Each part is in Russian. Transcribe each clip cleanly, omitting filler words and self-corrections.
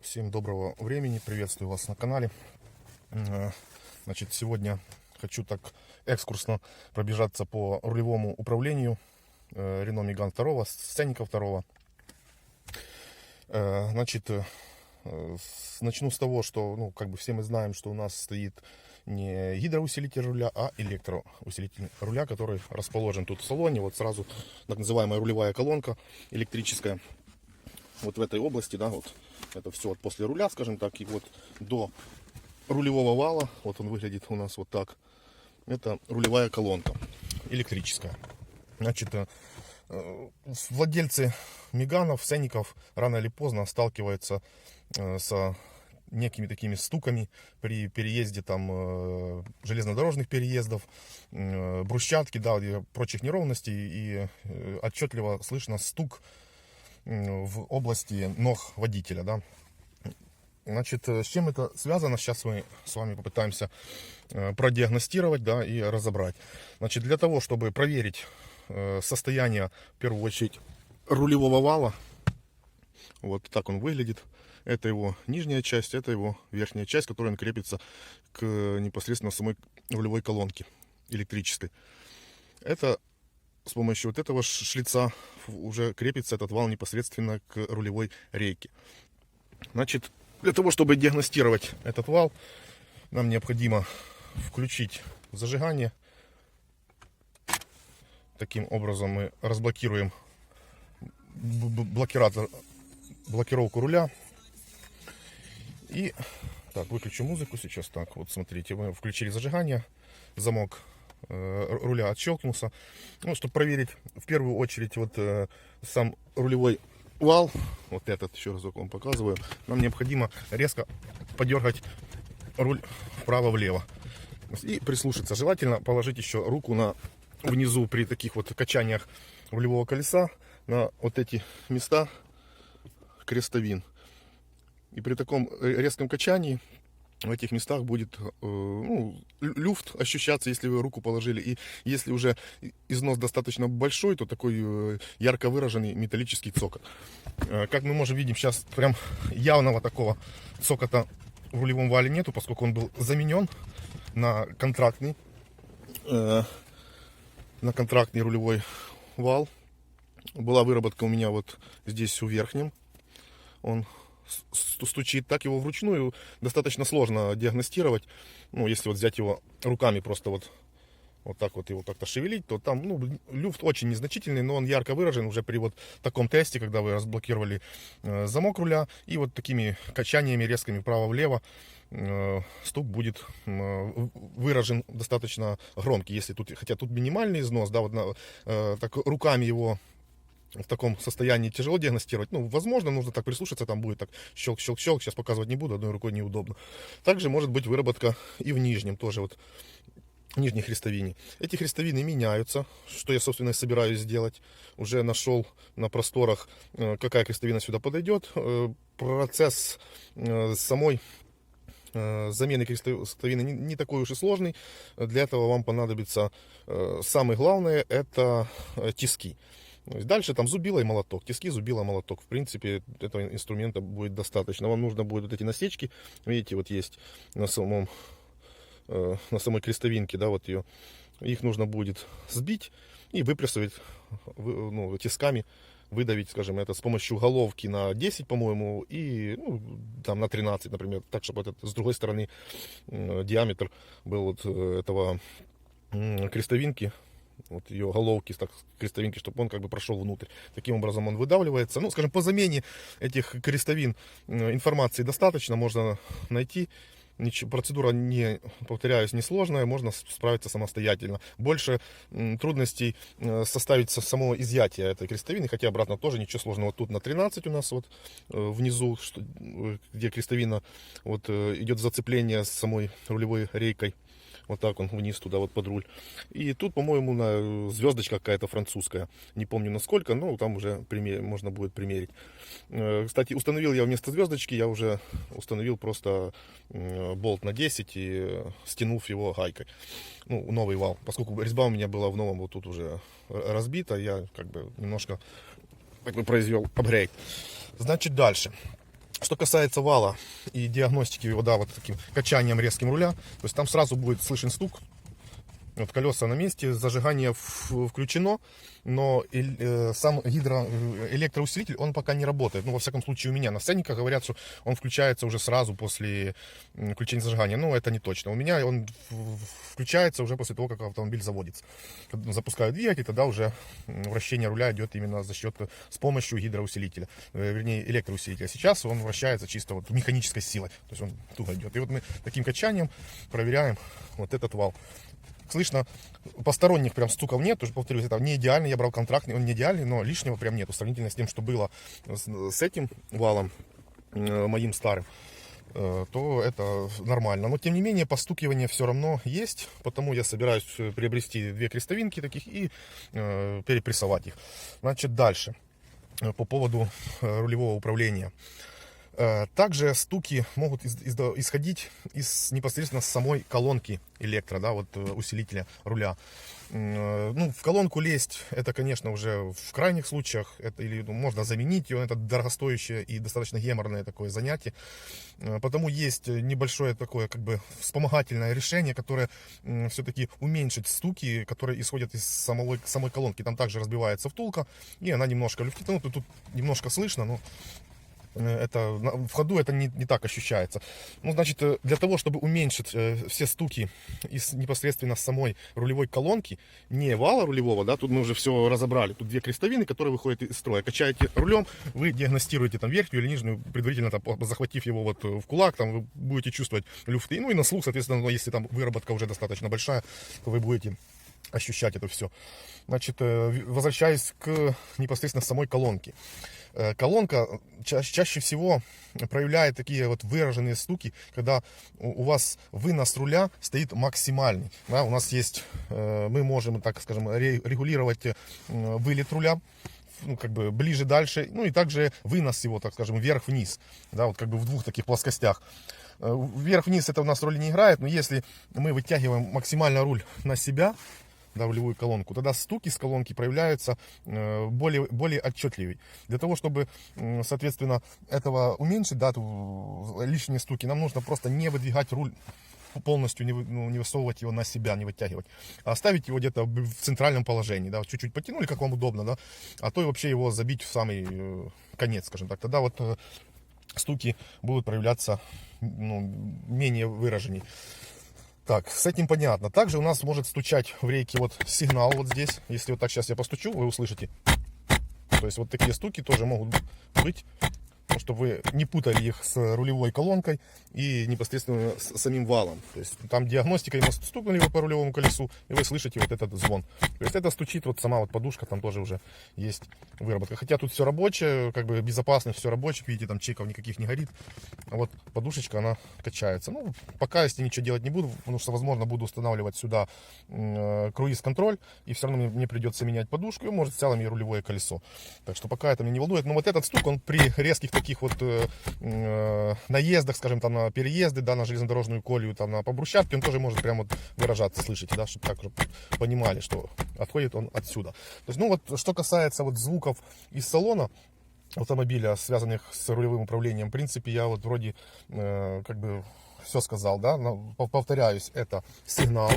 Всем доброго времени, приветствую вас на канале. Значит, сегодня хочу так экскурсно пробежаться по рулевому управлению Renault Megane 2, Сценика 2. Значит, начну с того, что, как бы все мы знаем, что у нас стоит не гидроусилитель руля, а электроусилитель руля, который расположен тут в салоне. Вот сразу так называемая рулевая колонка электрическая. Вот в этой области, да, вот это все вот после руля, скажем так, и вот до рулевого вала, вот он выглядит у нас вот так. Это рулевая колонка электрическая. Значит, владельцы Меганов, Сцеников рано или поздно сталкиваются с некими такими стуками при переезде там железнодорожных переездов, брусчатки, да, и прочих неровностей, и отчетливо слышно стук в области ног водителя, да. Значит, с чем это связано, сейчас мы с вами попытаемся продиагностировать, да, и разобрать. Значит, для того, чтобы проверить состояние, в первую очередь, рулевого вала, вот так он выглядит. Это его нижняя часть, это его верхняя часть, которая крепится к непосредственно самой рулевой колонке электрической. Это с помощью вот этого шлица уже крепится этот вал непосредственно к рулевой рейке. Значит, для того, чтобы диагностировать этот вал, нам необходимо включить зажигание. Таким образом мы разблокируем блокировку руля. И так, выключу музыку сейчас. Так, вот смотрите, мы включили зажигание, замок руля отщелкнулся. Ну, чтобы проверить, в первую очередь, вот сам рулевой вал, вот этот, еще разок вам показываю, нам необходимо резко подергать руль вправо-влево и прислушаться. Желательно положить еще руку внизу при таких вот качаниях рулевого колеса на вот эти места крестовин. И при таком резком качании в этих местах будет люфт ощущаться, если вы руку положили. И если уже износ достаточно большой, то такой ярко выраженный металлический цокот. Как мы можем видеть, сейчас прям явного такого цокота в рулевом вале нету, поскольку он был заменен на контрактный рулевой вал. Была выработка у меня вот здесь у верхнем. Он стучит, так его вручную достаточно сложно диагностировать. Ну, если вот взять его руками, просто вот так вот его как-то шевелить, то там, люфт очень незначительный, но он ярко выражен уже при вот таком тесте, когда вы разблокировали замок руля, и вот такими качаниями резкими вправо-влево стук будет выражен достаточно громкий. Если тут, хотя тут минимальный износ, да, вот так руками его в таком состоянии тяжело диагностировать. Возможно, нужно так прислушаться, там будет так щелк-щелк-щелк. Сейчас показывать не буду, одной рукой неудобно. Также может быть выработка и в нижнем, тоже вот в нижней хрестовине. Эти хрестовины меняются, что я, собственно, и собираюсь сделать. Уже нашел на просторах, какая хрестовина сюда подойдет. Процесс самой замены крестовины не такой уж и сложный. Для этого вам понадобится самое главное, это тиски. Дальше там зубило и молоток. Тиски, зубило, молоток. В принципе, этого инструмента будет достаточно. Вам нужно будет вот эти насечки. Видите, вот есть на самой крестовинке, да, вот ее. Их нужно будет сбить и выпрессовать тисками, выдавить, скажем, это с помощью головки на 10, по-моему, и там на 13, например, так, чтобы с другой стороны диаметр был вот этого крестовинки, вот ее головки, так, крестовинки, чтобы он как бы прошел внутрь. Таким образом он выдавливается. Скажем, по замене этих крестовин информации достаточно, можно найти. Процедура, не повторяюсь, несложная, можно справиться самостоятельно. Больше трудностей составить само изъятие этой крестовины, хотя обратно тоже ничего сложного. Вот тут на 13 у нас вот внизу, где крестовина, вот идет зацепление с самой рулевой рейкой. Вот так он вниз туда вот под руль. И тут, по-моему, звездочка какая-то французская. Не помню насколько, но там уже можно будет примерить. Кстати, установил я вместо звездочки, я уже установил просто болт на 10 и стянув его гайкой. Новый вал. Поскольку резьба у меня была в новом, вот тут уже разбита, я как бы немножко произвел апгрейд. Значит, дальше. Что касается вала и диагностики его, да, вот таким качанием резким руля, то есть там сразу будет слышен стук. Вот колеса на месте, зажигание включено, но сам электроусилитель, он пока не работает. Ну, во всяком случае, у меня на сценниках говорят, что он включается уже сразу после включения зажигания. Ну, это не точно. У меня он включается уже после того, как автомобиль заводится. Когда запускаю двигатель, тогда уже вращение руля идет именно за счет, с помощью гидроусилителя, вернее, электроусилителя. Сейчас он вращается чисто вот механической силой, то есть он туго идет. И вот мы таким качанием проверяем вот этот вал. Слышно, посторонних прям стуков нет, уже повторюсь, это не идеальный, я брал контрактный, он не идеальный, но лишнего прям нету, сравнительно с тем, что было с этим валом, моим старым, то это нормально. Но тем не менее, постукивание все равно есть, потому я собираюсь приобрести 2 крестовинки таких и перепрессовать их. Значит, дальше, по поводу рулевого управления. Также стуки могут исходить непосредственно с самой колонки электро, да, вот усилителя руля. Ну, в колонку лезть, это, конечно, уже в крайних случаях, это, или можно заменить ее, это дорогостоящее и достаточно геморное такое занятие. Потому есть небольшое такое, как бы, вспомогательное решение, которое все-таки уменьшит стуки, которые исходят из самой колонки. Там также разбивается втулка, и она немножко люфтит. Ну, тут немножко слышно, но это в ходу это не так ощущается. Ну, значит, для того, чтобы уменьшить все стуки из непосредственно самой рулевой колонки, не вала рулевого, да, тут мы уже все разобрали. Тут 2 крестовины, которые выходят из строя. Качаете рулем, вы диагностируете там верхнюю или нижнюю, предварительно там, захватив его вот в кулак, там вы будете чувствовать люфты. Ну и на слух, соответственно, если там выработка уже достаточно большая, то вы будете ощущать это все. Значит, возвращаясь к непосредственно самой колонке. Колонка чаще всего проявляет такие вот выраженные стуки, когда у вас вынос руля стоит максимальный. Да, у нас есть, мы можем, так скажем, регулировать вылет руля, ну, как бы ближе, дальше, ну и также вынос его, так скажем, вверх-вниз, да, вот как бы в 2 таких плоскостях. Вверх-вниз это у нас роли не играет, но если мы вытягиваем максимально руль на себя, да, рулевую колонку, тогда стуки с колонки проявляются более отчетливее. Для того, чтобы, соответственно, этого уменьшить, да, лишние стуки, нам нужно просто не выдвигать руль полностью, не высовывать его на себя, не вытягивать, а оставить его где-то в центральном положении, да, чуть-чуть потянули, как вам удобно, да, а то и вообще его забить в самый конец, скажем так. Тогда вот стуки будут проявляться, ну, менее выраженней. Так, с этим понятно. Также у нас может стучать в рейке вот сигнал вот здесь. Если вот так сейчас я постучу, вы услышите. То есть вот такие стуки тоже могут быть, чтобы вы не путали их с рулевой колонкой и непосредственно с самим валом. То есть там диагностика, ему стукнули вы по рулевому колесу, и вы слышите вот этот звон. То есть это стучит вот сама вот подушка, там тоже уже есть выработка. Хотя тут все рабочее, как бы безопасно, все рабочее, видите, там чеков никаких не горит. А вот подушечка, она качается. Ну, пока если ничего делать не буду, потому что, возможно, буду устанавливать сюда круиз-контроль, и все равно мне придется менять подушку, и может в целом и рулевое колесо. Так что пока это меня не волнует. Но вот этот стук, он при резких таких вот наездах, скажем, там на переезды, да, на железнодорожную колею, там по брусчатке, он тоже может прямо вот выражаться, слышите, да, чтобы так понимали, что отходит он отсюда. То есть, ну вот, что касается вот звуков из салона автомобиля, связанных с рулевым управлением, в принципе, я вот вроде как бы все сказал, да, но, повторяюсь, это сигнал,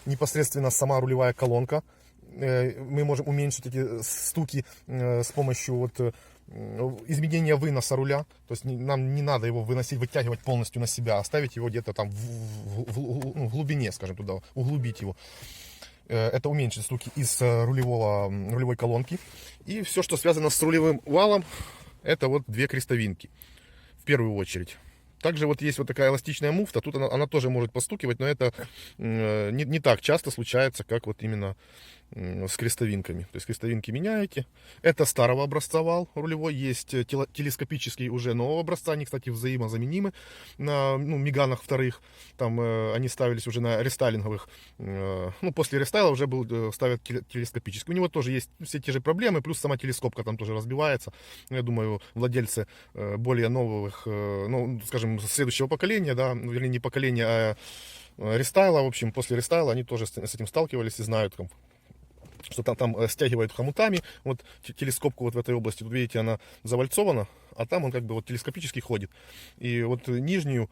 непосредственно сама рулевая колонка. Мы можем уменьшить эти стуки с помощью вот изменения выноса руля. То есть нам не надо его выносить, вытягивать полностью на себя, а оставить его где-то там в глубине, скажем, туда, углубить его. Это уменьшит стуки из рулевой колонки. И все, что связано с рулевым валом, это вот 2 крестовинки в первую очередь. Также вот есть вот такая эластичная муфта, тут она тоже может постукивать, но это не так часто случается, как вот именно с крестовинками. То есть крестовинки меняете. Это старого образца вал рулевой, есть телескопический уже нового образца, они, кстати, взаимозаменимы на Меганах вторых. Там они ставились уже на рестайлинговых, после рестайла уже ставят телескопический. У него тоже есть все те же проблемы, плюс сама телескопка там тоже разбивается. Я думаю, владельцы более новых, скажем, следующего поколения, да, вернее, не поколения, а рестайла, в общем, после рестайла они тоже с этим сталкивались и знают, что там стягивают хомутами. Вот телескопку вот в этой области, тут видите, она завальцована, а там он как бы вот телескопически ходит. И вот нижнюю,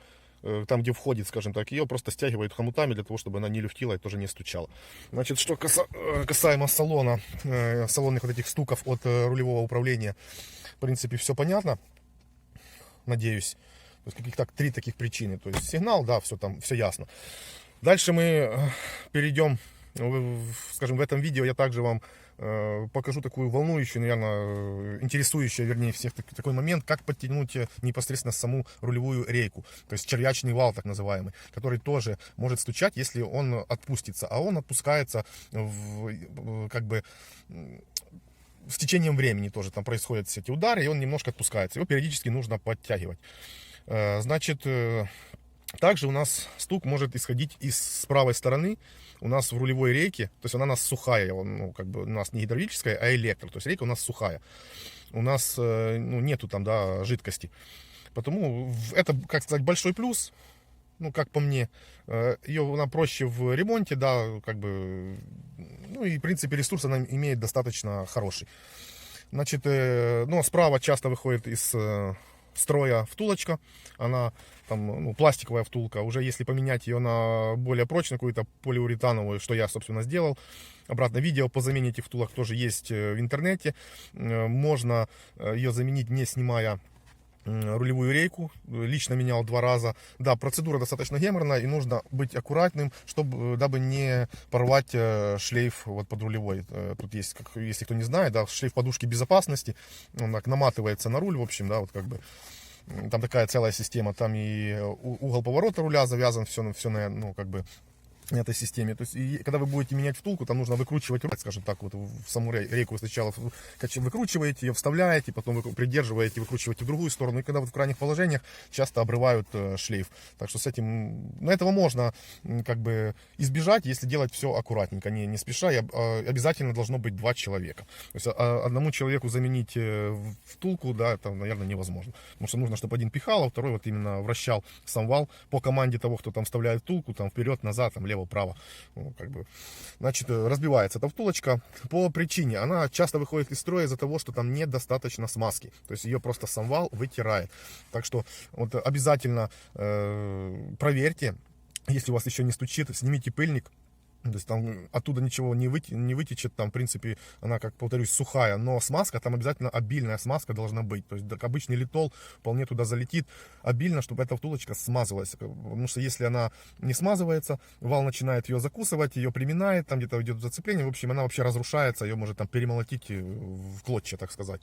там где входит, скажем так, ее просто стягивают хомутами для того, чтобы она не люфтила и тоже не стучала. Значит, что касаемо салона, салонных вот этих стуков от рулевого управления, в принципе, все понятно, надеюсь. То есть каких-то 3 таких причины. То есть сигнал, да, все там, все ясно. Дальше мы перейдем, скажем, в этом видео я также вам покажу такую волнующую, наверное, интересующую, вернее, всех такой момент, как подтянуть непосредственно саму рулевую рейку. То есть червячный вал, так называемый, который тоже может стучать, если он отпустится. А он отпускается как бы с течением времени тоже. Там происходят все эти удары, и он немножко отпускается. Его периодически нужно подтягивать. Значит, также у нас стук может исходить с правой стороны. У нас в рулевой рейке, то есть она у нас сухая, ну, как бы у нас не гидравлическая, а электро. То есть рейка у нас сухая. У нас ну, нету там, да, жидкости. Потому это, как сказать, большой плюс. Ну, как по мне, ее она проще в ремонте, да, как бы, ну и в принципе ресурс она имеет достаточно хороший. Значит, ну, справа часто выходит из строя втулочка, она там, ну, пластиковая втулка, уже если поменять ее на более прочную, какую-то полиуретановую, что я, собственно, сделал. Обратно видео по замене этих втулок тоже есть в интернете. Можно ее заменить, не снимая рулевую рейку. Лично менял 2 раза. Да, процедура достаточно геморная, и нужно быть аккуратным, дабы не порвать шлейф вот под рулевой. Тут есть, как, если кто не знает, да, шлейф подушки безопасности, он так наматывается на руль, в общем, да, вот как бы там такая целая система, там и угол поворота руля завязан, все на, ну, как бы этой системе. То есть, и когда вы будете менять втулку, там нужно выкручивать, скажем так, вот в саму рейку вы сначала выкручиваете, ее вставляете, потом вы придерживаете, выкручиваете в другую сторону. И когда вот в крайних положениях часто обрывают шлейф. Так что с этим, ну, этого можно как бы избежать, если делать все аккуратненько, не спеша. И обязательно должно быть 2 человека. То есть одному человеку заменить втулку, да, это, наверное, невозможно. Потому что нужно, чтобы один пихал, а второй вот именно вращал сам вал по команде того, кто там вставляет втулку, там вперед, назад, там лево-право. Ну, как бы. Значит, разбивается эта втулочка по причине. Она часто выходит из строя из-за того, что там нет достаточно смазки. То есть ее просто сам вал вытирает. Так что вот обязательно проверьте, если у вас еще не стучит, снимите пыльник. То есть там оттуда ничего не вытечет, там в принципе она, как повторюсь, сухая, но смазка, там обязательно обильная смазка должна быть. То есть обычный литол вполне туда залетит обильно, чтобы эта втулочка смазывалась. Потому что если она не смазывается, вал начинает ее закусывать, ее приминает, там где-то идет зацепление, в общем она вообще разрушается, ее может там перемолотить в клочья, так сказать.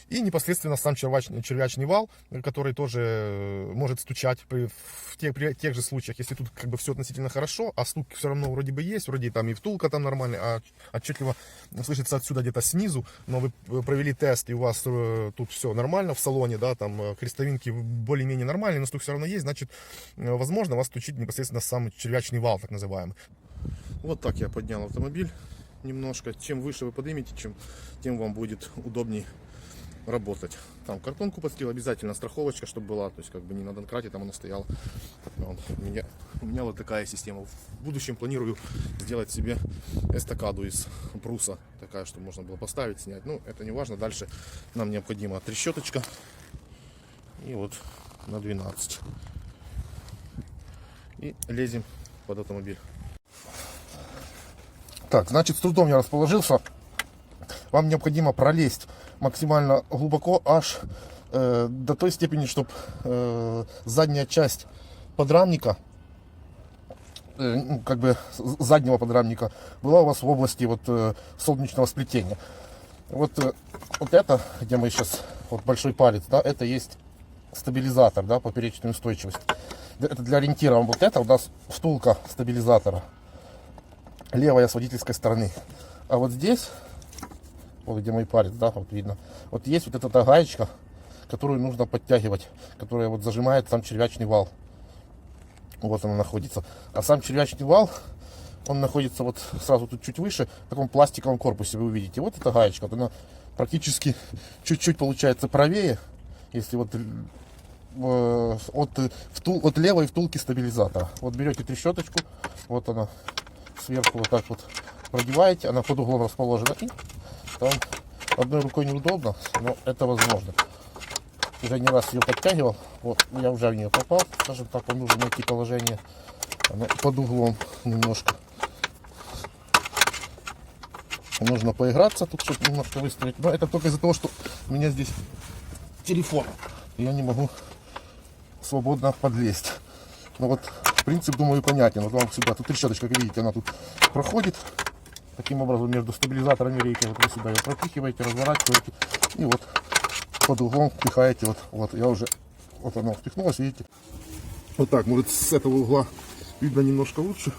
И непосредственно сам червячный вал, который тоже может стучать при тех же случаях, если тут как бы все относительно хорошо, а стук все равно вроде бы есть, вроде там и втулка там нормальная, а отчетливо слышится отсюда где-то снизу, но вы провели тест и у вас тут все нормально в салоне, да, там крестовинки более-менее нормальные, но стук все равно есть, значит, возможно, вас стучит непосредственно сам червячный вал, так называемый. Вот так я поднял автомобиль немножко. Чем выше вы поднимете, тем вам будет удобнее работать. Там картонку подстрел, обязательно страховочка, чтобы была, то есть как бы не на донкрате там она стояла. У меня вот такая система. В будущем планирую сделать себе эстакаду из бруса, такая, чтобы можно было поставить, снять. Ну, это не важно. Дальше нам необходима трещоточка. И вот на 12. И лезем под автомобиль. Так, значит, с трудом я расположился. Вам необходимо пролезть максимально глубоко, аж до той степени, чтобы задняя часть подрамника, как бы заднего подрамника, была у вас в области вот солнечного сплетения. Вот это, где мы сейчас, вот большой палец, да, это есть стабилизатор, да, поперечной устойчивости. Это для ориентира. Вот это у нас втулка стабилизатора, левая с водительской стороны. А вот здесь, вот где мой палец, да, вот видно, вот есть вот эта гаечка, которую нужно подтягивать, которая вот зажимает сам червячный вал. Вот она находится. А сам червячный вал, он находится вот сразу тут чуть выше, в таком пластиковом корпусе, вы увидите. Вот эта гаечка, вот она практически чуть-чуть получается правее, если вот от левой втулки стабилизатора. Вот берете трещоточку, вот она сверху вот так вот продеваете, она под углом расположена, и там одной рукой неудобно, но это возможно. уже не раз ее подтягивал. Вот, я уже в нее попал, скажем так, нужно найти положение. Она под углом немножко. Нужно поиграться тут, чтобы немножко выставить. Но это только из-за того, что у меня здесь телефон. Я не могу свободно подлезть. Но вот принцип, думаю, понятен. Вот вам сюда, тут решеточка, как видите, она тут проходит. Таким образом, между стабилизаторами рейки, вот вы сюда ее пропихиваете, разворачиваете. И вот под углом впихаете. Вот я уже, вот оно впихнулось, видите. Вот так, может, с этого угла видно немножко лучше.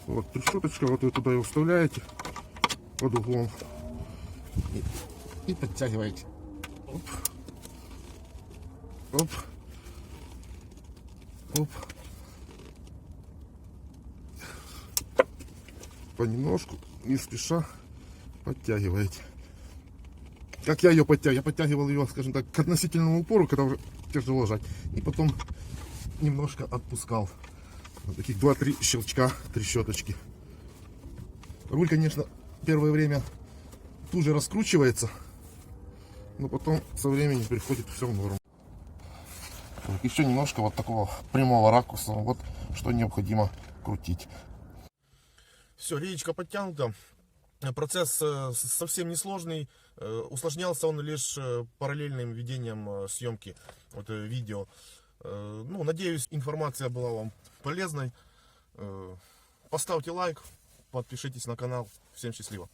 Вот решеточка, вот вы туда ее вставляете под углом и подтягиваете. Оп. Оп. Оп. Понемножку, не спеша подтягиваете. Как я ее подтягивал? Я подтягивал ее, скажем так, к относительному упору, когда уже тяжело жать. И потом немножко отпускал. Вот таких 2-3 щелчка, трещоточки. Руль, конечно, первое время туже раскручивается, но потом со временем приходит все в норму. Еще немножко вот такого прямого ракурса, вот что необходимо крутить. Все, реечка подтянута. Процесс совсем несложный. Усложнялся он лишь параллельным ведением съемки видео. Ну, надеюсь, информация была вам полезной. Поставьте лайк, подпишитесь на канал. Всем счастливо.